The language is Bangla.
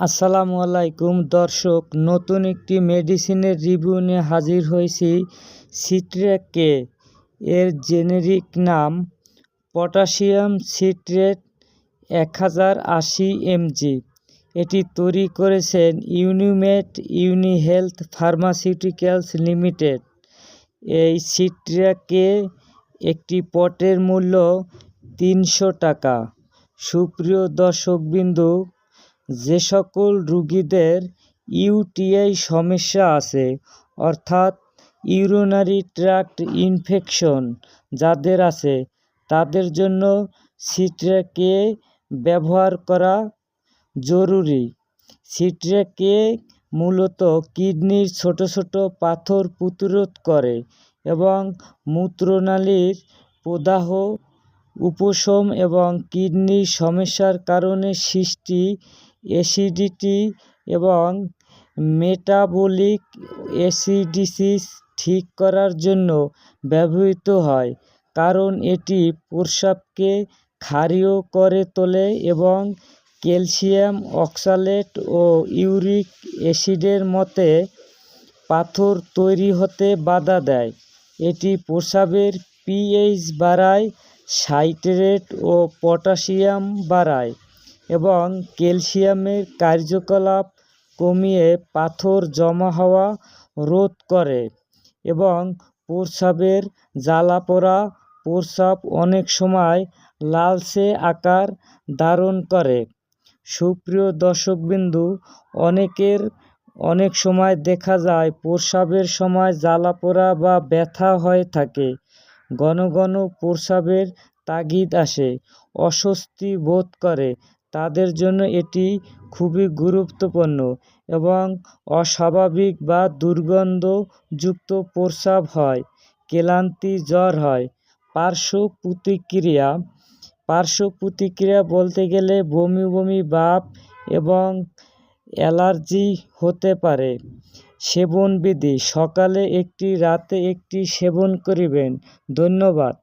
আসসালামু আলাইকুম দর্শক, নতুন একটি মেডিসিনের রিভিউ নিয়ে হাজির হয়েছি। সিট্রেট কে এর জেনেরিক নাম পটাশিয়াম সিট্রেট 1080 mg। এটি তৈরি করেছেন ইউনিমেড ইউনিহেলথ ফার্মাসিউটিক্যালস লিমিটেড। এই সিট্রেট কে একটি পটের মূল্য 300 টাকা। সুপ্রিয় দর্শকবৃন্দু, যে সকল রোগীদের ইউটিআই সমস্যা আছে, অর্থাৎ ইউরিনারি ট্র্যাক্ট ইনফেকশন যাদের আছে, তাদের জন্য সিট্রেট কে ব্যবহার করা জরুরি। সিট্রেট কে মূলত কিডনির ছোট ছোট পাথর প্রতিরোধ করে এবং মূত্রনালীর প্রদাহ উপশম এবং কিডনির সমস্যার কারণে সৃষ্টি অ্যাসিডিটি এবং মেটাবলিক অ্যাসিডোসিস ঠিক করার জন্য ব্যবহৃত হয়, কারণ এটি প্রস্রাবকে ক্ষারীয় করে তোলে এবং ক্যালসিয়াম অক্সালেট ও ইউরিক অ্যাসিডের মতে পাথর তৈরি হতে বাধা দেয়। এটি প্রস্রাবের পিএইচ বাড়ায়, সাইট্রেট ও পটাশিয়াম বাড়ায় এবং ক্যালসিয়ামের কার্যকলাপ কমিয়ে পাথর জমা হওয়া রোধ করে এবং প্রস্রাবের জ্বালাপোড়া প্রস্রাব অনেক সময় লালচে আকার ধারণ করে। সুপ্রিয় দর্শকবৃন্দু, অনেক সময় দেখা যায় প্রস্রাবের সময় জ্বালাপোড়া বা ব্যথা হয়ে থাকে, ঘন ঘন প্রস্রাবের তাগিদ আসে, অস্বস্তি বোধ করে, তাদের জন্য এটি খুবই গুরুত্বপূর্ণ এবং অস্বাভাবিক বা দুর্গন্ধযুক্ত প্রস্রাব হয়, ক্লান্তি, জ্বর হয়। পার্শ্ব প্রতিক্রিয়া বলতে গেলে বমি বমি ভাব এবং অ্যালার্জি হতে পারে। সেবন বিধি: সকালে একটি, রাতে একটি সেবন করিবেন। ধন্যবাদ।